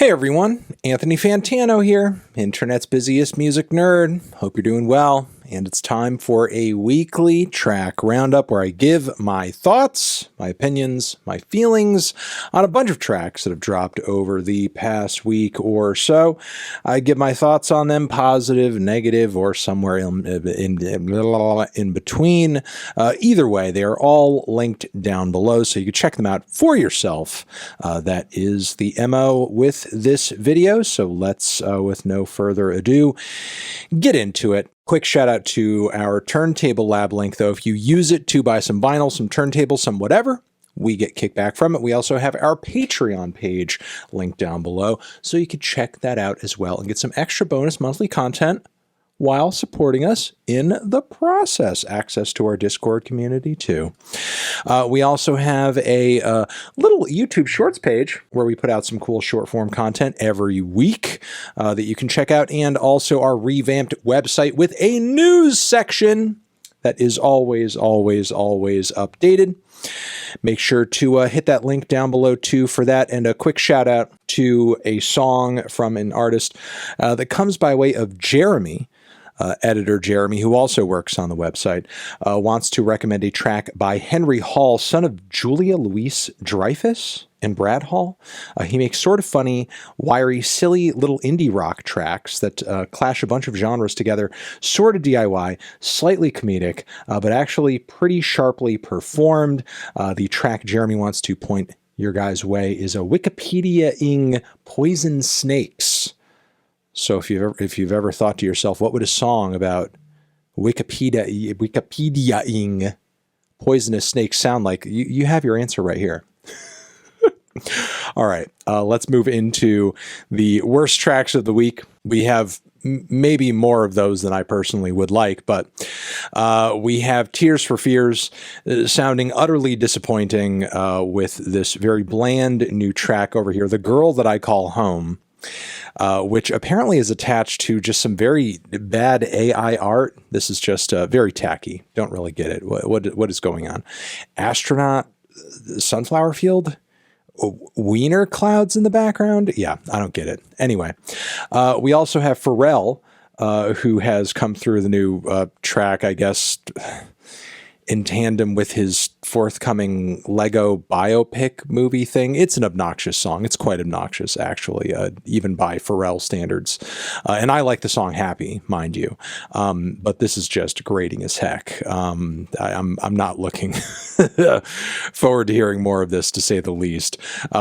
Hey everyone, Anthony Fantano here, internet's busiest music nerd. Hope you're doing well, and it's time for a weekly track roundup where I give my thoughts, my opinions, my feelings on a bunch of tracks that have dropped over the past week or so. I give my thoughts on them, positive, negative, or somewhere in between. Either way, they are all linked down below, so you can check them out for yourself. That is the MO with this video, so let's, with no further ado, get into it. Quick shout out to our Turntable Lab link, though. If you use it to buy some vinyl, some turntables, some whatever, we get kickback from it. We also have our Patreon page linked down below, so you can check that out as well and get some extra bonus monthly content while supporting us in the process. Access to our Discord community, too. We also have a little YouTube Shorts page where we put out some cool short-form content every week that you can check out, and also our revamped website with a news section that is always updated. Make sure to hit that link down below, too, for that. And a quick shout-out to a song from an artist that comes by way of Jeremy. Editor Jeremy, who also works on the website, wants to recommend a track by Henry Hall, son of Julia Louise Dreyfus and Brad Hall. He makes sort of funny, wiry, silly little indie rock tracks that clash a bunch of genres together, sort of DIY, slightly comedic, but actually pretty sharply performed. The track Jeremy wants to point your guys' way is a Wikipedia-ing Poison Snakes. So if you've ever thought to yourself, what would a song about Wikipedia-ing poisonous snakes sound like? You have your answer right here. All right, let's move into the worst tracks of the week. We have maybe more of those than I personally would like, but we have Tears for Fears sounding utterly disappointing with this very bland new track over here, The Girl That I Call Home. Which apparently is attached to just some very bad AI art. This is just very tacky. Don't really get it. What is going on? Astronaut sunflower field? Wiener clouds in the background? Yeah, I don't get it. Anyway, we also have Pharrell, who has come through the new track, I guess, in tandem with his forthcoming Lego biopic movie thing. It's an obnoxious song. It's quite obnoxious, actually, even by Pharrell standards. And I like the song Happy, mind you. But this is just grating as heck. I'm not looking forward to hearing more of this, to say the least.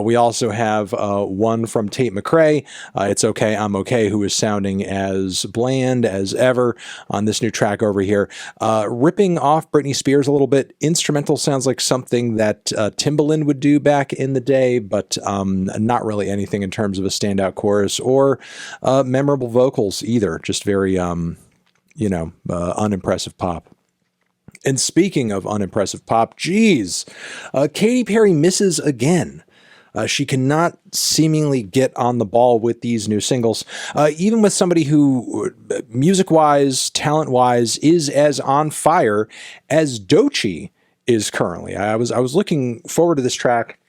We also have one from Tate McRae, It's Okay, I'm Okay, who is sounding as bland as ever on this new track over here. Ripping off Britney Spears a little bit. Instrumental sounds like something that Timbaland would do back in the day, but not really anything in terms of a standout chorus or memorable vocals either. Just very, unimpressive pop. And speaking of unimpressive pop, geez, Katy Perry misses again. She cannot seemingly get on the ball with these new singles, even with somebody who, music-wise, talent-wise, is as on fire as Doechii is currently. I was looking forward to this track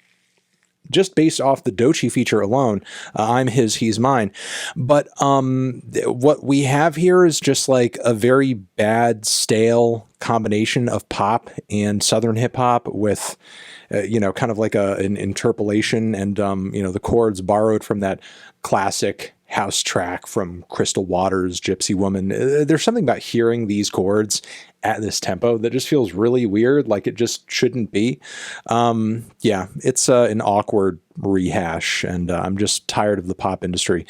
just based off the Doechii feature alone. I'm his, he's mine. But what we have here is just like a very bad, stale combination of pop and Southern hip hop with, kind of like an interpolation and, the chords borrowed from that classic house track from Crystal Waters' Gypsy Woman. There's something about hearing these chords at this tempo that just feels really weird, like it just shouldn't be. It's an awkward rehash, and I'm just tired of the pop industry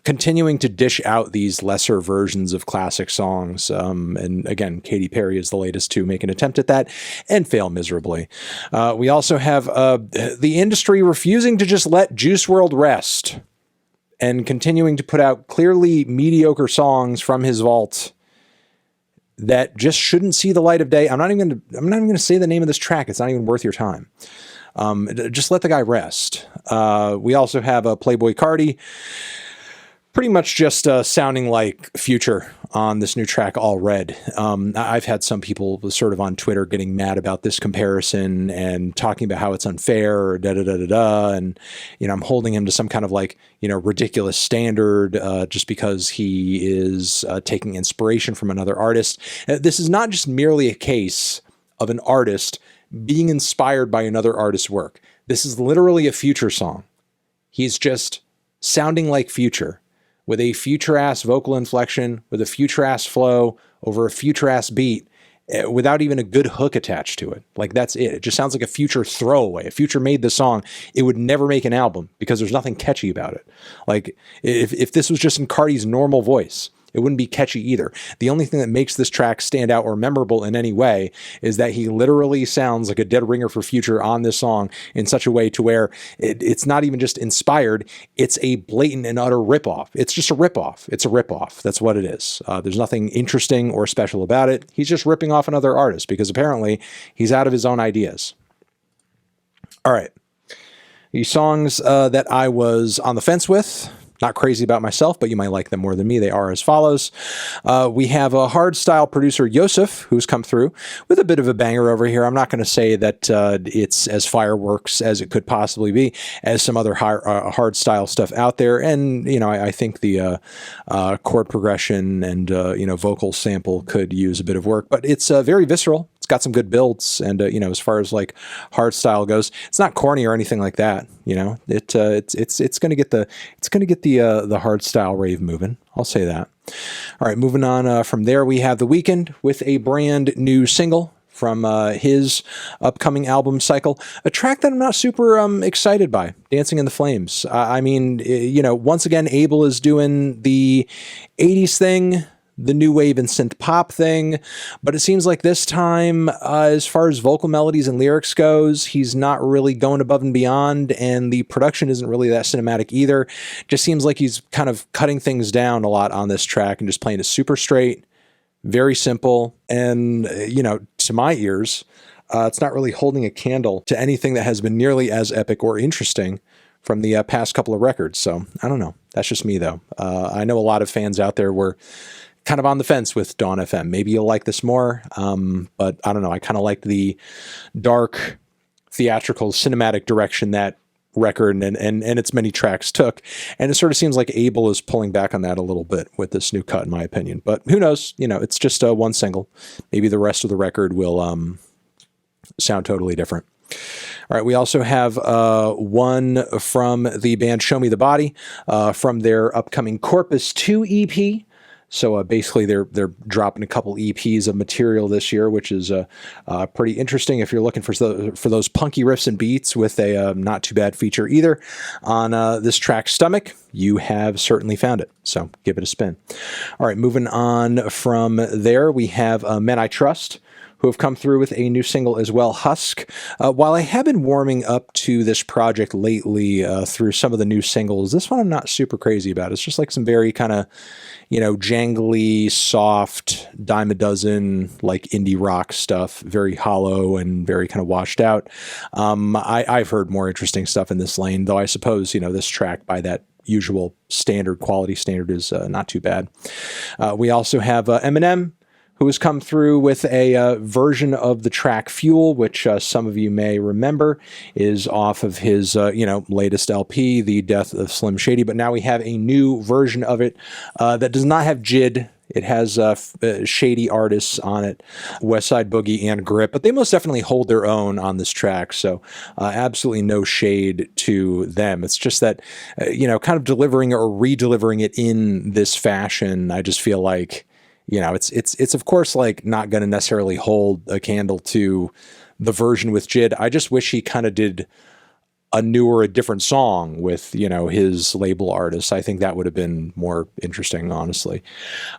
continuing to dish out these lesser versions of classic songs. And again, Katy Perry is the latest to make an attempt at that and fail miserably. We also have the industry refusing to just let Juice WRLD rest and continuing to put out clearly mediocre songs from his vault that just shouldn't see the light of day. I'm not even going to say the name of this track. It's not even worth your time. Just let the guy rest. We also have a Playboi Carti pretty much just sounding like Future on this new track, All Red. I've had some people sort of on Twitter getting mad about this comparison and talking about how it's unfair or da-da-da-da-da. And, I'm holding him to some kind of like, ridiculous standard just because he is taking inspiration from another artist. This is not just merely a case of an artist being inspired by another artist's work. This is literally a Future song. He's just sounding like Future, with a Future-ass vocal inflection, with a Future-ass flow, over a Future-ass beat, without even a good hook attached to it. Like, that's it. It just sounds like a Future throwaway. If Future made this song, it would never make an album because there's nothing catchy about it. Like, if this was just in Carti's normal voice, it wouldn't be catchy either. The only thing that makes this track stand out or memorable in any way is that he literally sounds like a dead ringer for Future on this song in such a way to where it's not even just inspired, it's a blatant and utter ripoff. It's just a ripoff. It's a ripoff. That's what it is. There's nothing interesting or special about it. He's just ripping off another artist because apparently he's out of his own ideas. All right. These songs that I was on the fence with, not crazy about myself, but you might like them more than me. They are as follows. We have a hardstyle producer, Yosef, who's come through with a bit of a banger over here. I'm not going to say that it's as fireworks as it could possibly be as some other hardstyle stuff out there. And, I think the chord progression and, vocal sample could use a bit of work, but it's very visceral. It's got some good builds, and as far as like hard style goes, it's not corny or anything like that. It's going to get the hard style rave moving. I'll say that. All right, moving on from there, we have The Weeknd with a brand new single from his upcoming album cycle, a track that I'm not super excited by, Dancing in the Flames. Once again, Abel is doing the 80s thing, the new wave and synth pop thing, but it seems like this time, as far as vocal melodies and lyrics goes, he's not really going above and beyond, and the production isn't really that cinematic either. Just seems like he's kind of cutting things down a lot on this track and just playing it super straight, very simple, and, to my ears, it's not really holding a candle to anything that has been nearly as epic or interesting from the past couple of records. So, I don't know. That's just me, though. I know a lot of fans out there were kind of on the fence with Dawn FM. Maybe you'll like this more, but I don't know. I kind of like the dark, theatrical, cinematic direction that record and its many tracks took, and it sort of seems like Abel is pulling back on that a little bit with this new cut, in my opinion. But who knows? It's just one single. Maybe the rest of the record will sound totally different. All right, we also have one from the band Show Me the Body from their upcoming Corpus 2 EP. So basically, they're dropping a couple EPs of material this year, which is pretty interesting if you're looking for those punky riffs and beats with a not too bad feature either. On this track, Stomach, you have certainly found it. So give it a spin. All right, moving on from there, we have Men I Trust, who have come through with a new single as well, Husk. While I have been warming up to this project lately through some of the new singles, this one I'm not super crazy about. It's just like some very kind of, jangly, soft, dime a dozen, like indie rock stuff, very hollow and very kind of washed out. I've heard more interesting stuff in this lane, though I suppose, this track by that usual quality standard is not too bad. We also have Eminem, who has come through with a version of the track Fuel, which some of you may remember is off of his, latest LP, The Death of Slim Shady. But now we have a new version of it that does not have JID. It has shady artists on it, Westside Boogie and Grip, but they most definitely hold their own on this track. So absolutely no shade to them. It's just that, kind of delivering or re-delivering it in this fashion, I just feel like, it's of course like not going to necessarily hold a candle to the version with JID. I just wish he kind of did a newer, a different song with, his label artists. I think that would have been more interesting, honestly.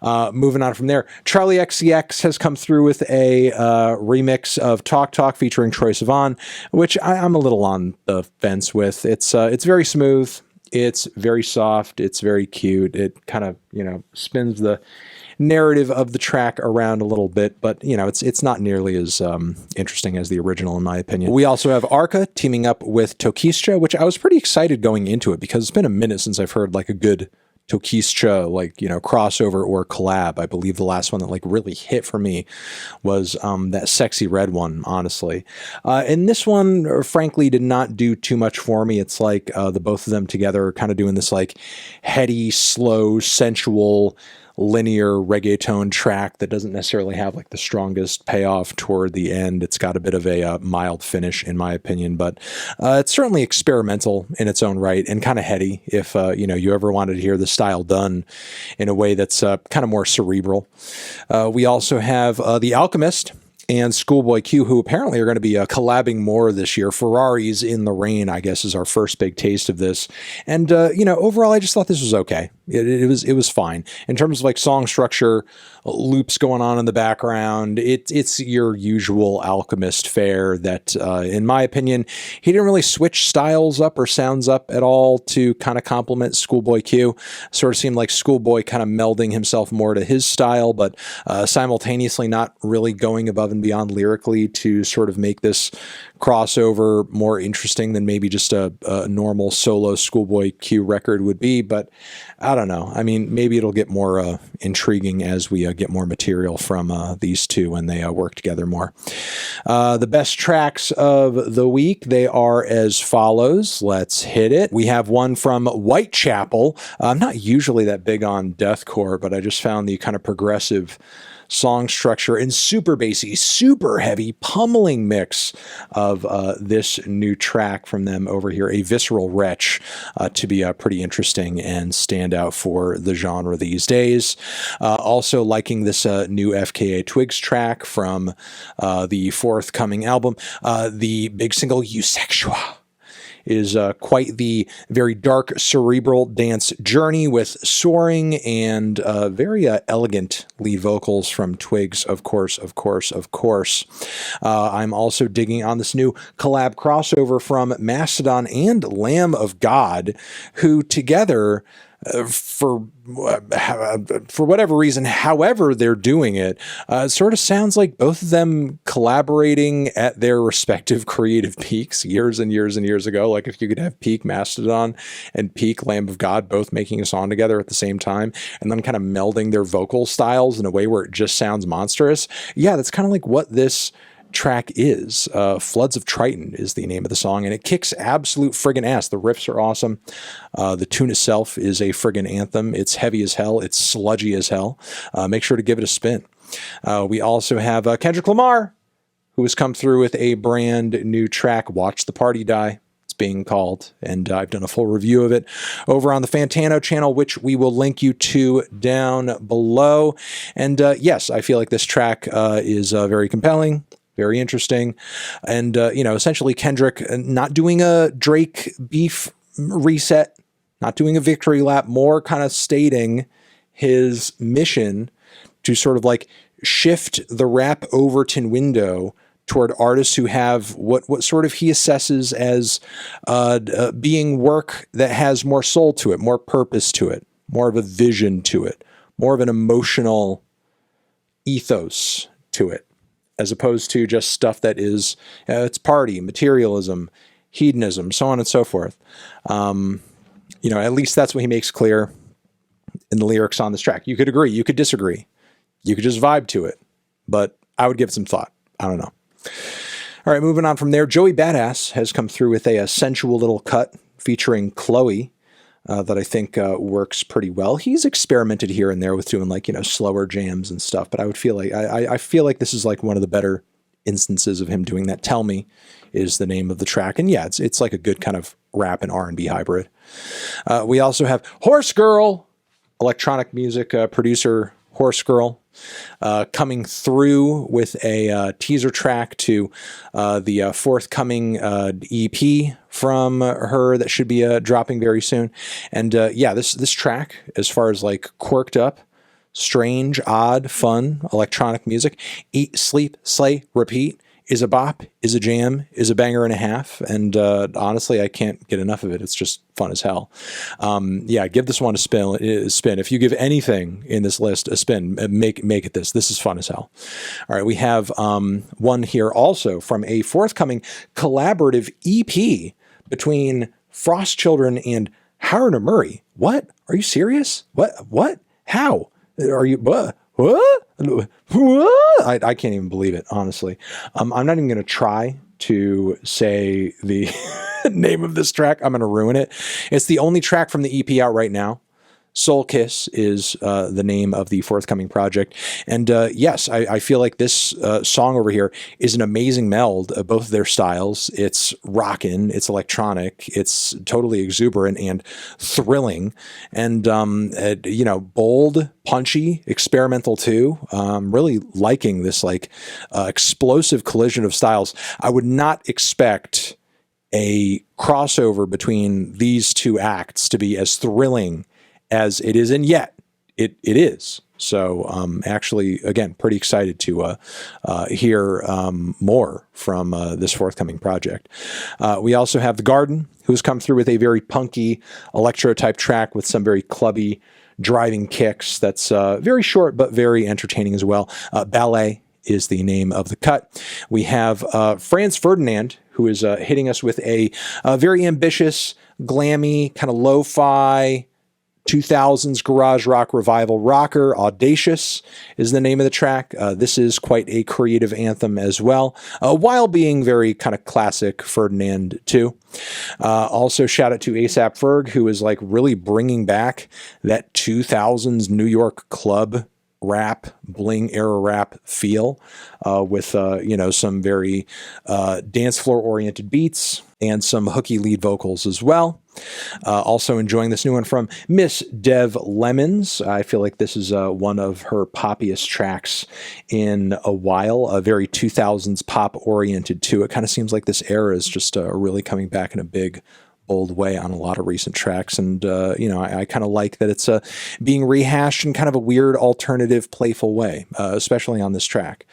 Moving on from there, Charlie XCX has come through with a remix of Talk Talk featuring Troye Sivan, which I'm a little on the fence with. It's very smooth. It's very soft. It's very cute. It kind of, spins the narrative of the track around a little bit, but it's not nearly as interesting as the original, in my opinion. We also have Arca teaming up with Tokischa, which I was pretty excited going into it because it's been a minute since I've heard like a good Tokischa, like, crossover or collab. I believe the last one that like really hit for me was that Sexy Red one, honestly. And this one, frankly, did not do too much for me. It's like the both of them together are kind of doing this like heady, slow, sensual, linear reggaeton track that doesn't necessarily have like the strongest payoff toward the end. It's got a bit of a mild finish in my opinion, but it's certainly experimental in its own right and kind of heady if you ever wanted to hear the style done in a way that's kind of more cerebral. We also have The Alchemist and Schoolboy Q, who apparently are going to be collabing more this year. Ferrari's In the Rain, I guess, is our first big taste of this. And, overall, I just thought this was okay. It was fine. In terms of like song structure, loops going on in the background, it's your usual Alchemist fare that, in my opinion, he didn't really switch styles up or sounds up at all to kind of complement Schoolboy Q. Sort of seemed like Schoolboy kind of melding himself more to his style, but simultaneously not really going above and beyond lyrically to sort of make this crossover more interesting than maybe just a normal solo Schoolboy Q record would be. But I don't know. I mean, maybe it'll get more intriguing as we get more material from these two when they work together more. The best tracks of the week, they are as follows. Let's hit it. We have one from Whitechapel. I'm not usually that big on deathcore, but I just found the kind of progressive song structure and super bassy, super heavy, pummeling mix of this new track from them over here, a Visceral Retch, to be pretty interesting and stand out for the genre these days. Also liking this new FKA Twigs track from the forthcoming album, the big single Eusexua is quite the very dark cerebral dance journey with soaring and very elegant lead vocals from Twigs, of course. I'm also digging on this new collab crossover from Mastodon and Lamb of God, who together, for whatever reason, however they're doing it, it sort of sounds like both of them collaborating at their respective creative peaks years and years and years ago. Like if you could have peak Mastodon and peak Lamb of God both making a song together at the same time and then kind of melding their vocal styles in a way where it just sounds monstrous. Yeah, that's kind of like what this track is. Floods of Triton is the name of the song, and it kicks absolute friggin' ass. The riffs are awesome. The tune itself is a friggin' anthem. It's heavy as hell. It's sludgy as hell. Make sure to give it a spin. We also have Kendrick Lamar, who has come through with a brand new track, Watch the Party Die. It's being called, and I've done a full review of it over on the Fantano channel, which we will link you to down below. And yes, I feel like this track is very compelling, very interesting. And, essentially Kendrick not doing a Drake beef reset, not doing a victory lap, more kind of stating his mission to sort of like shift the rap Overton window toward artists who have what sort of he assesses as being work that has more soul to it, more purpose to it, more of a vision to it, more of an emotional ethos to it, as opposed to just stuff that is, it's party, materialism, hedonism, so on and so forth. At least that's what he makes clear in the lyrics on this track. You could agree, you could disagree, you could just vibe to it, but I would give it some thought. I don't know. All right, moving on from there, Joey Badass has come through with a sensual little cut featuring Chloe that I think works pretty well. He's experimented here and there with doing like, slower jams and stuff, but I would feel like, I feel like this is like one of the better instances of him doing that. Tell Me is the name of the track. And yeah, it's like a good kind of rap and R&B hybrid. We also have horsegiirL, electronic music producer horsegiirL, coming through with a teaser track to the forthcoming EP from her that should be dropping very soon. And this track, as far as like quirked up, strange, odd, fun electronic music, eat, sleep, slay, repeat, is a bop, is a jam, is a banger and a half. And honestly, I can't get enough of it. It's just fun as hell. Give this one a spin. If you give anything in this list a spin, make it this. This is fun as hell. All right, we have one here also from a forthcoming collaborative EP between Frost Children and Haru Nemuri. What? Are you serious? What? How? Are you, what? I can't even believe it, honestly. I'm not even going to try to say the name of this track. I'm going to ruin it. It's the only track from the EP out right now. Soul Kiss is the name of the forthcoming project. And yes, I feel like this song over here is an amazing meld of both of their styles. It's rockin', it's electronic, it's totally exuberant and thrilling, and you know, bold, punchy, experimental too. Really liking this like explosive collision of styles. I would not expect a crossover between these two acts to be as thrilling as it is, and yet it is. So actually, again, pretty excited to hear more from this forthcoming project. We also have The Garden, who's come through with a very punky electro type track with some very clubby driving kicks. That's very short but very entertaining as well. Ballet is the name of the cut. We have Franz Ferdinand, who is hitting us with a very ambitious, glammy, kind of lo-fi 2000s garage rock revival rocker. Audacious is the name of the track. This is quite a creative anthem as well, while being very kind of classic Ferdinand too. Also shout out to ASAP Ferg, who is like really bringing back that 2000s New York club rap, bling era rap feel, with you know, some very dance floor oriented beats and some hooky lead vocals as well. Also enjoying this new one from Miss Dev Lemons. I feel like this is one of her poppiest tracks in a while, a very 2000s pop oriented too. It kind of seems like this era is just really coming back in a big, bold way on a lot of recent tracks. And, you know, I kind of like that it's being rehashed in kind of a weird, alternative, playful way, especially on this track.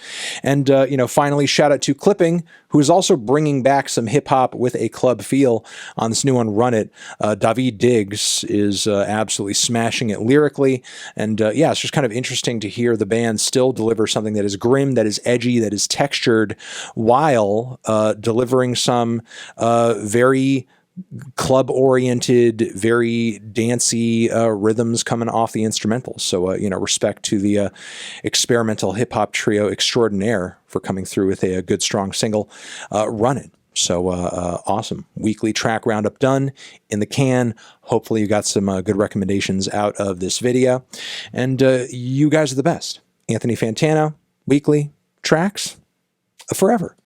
And, you know, finally, shout out to Clipping, who is also bringing back some hip hop with a club feel on this new one, Run It. David Diggs is absolutely smashing it lyrically. And, yeah, it's just kind of interesting to hear the band still deliver something that is grim, that is edgy, that is textured, while delivering some very club-oriented, very dancey rhythms coming off the instrumentals. So, you know, respect to the experimental hip-hop trio extraordinaire for coming through with a good, strong single, Run It. So, awesome. Weekly track roundup done, in the can. Hopefully you got some good recommendations out of this video. And you guys are the best. Anthony Fantano, weekly tracks forever.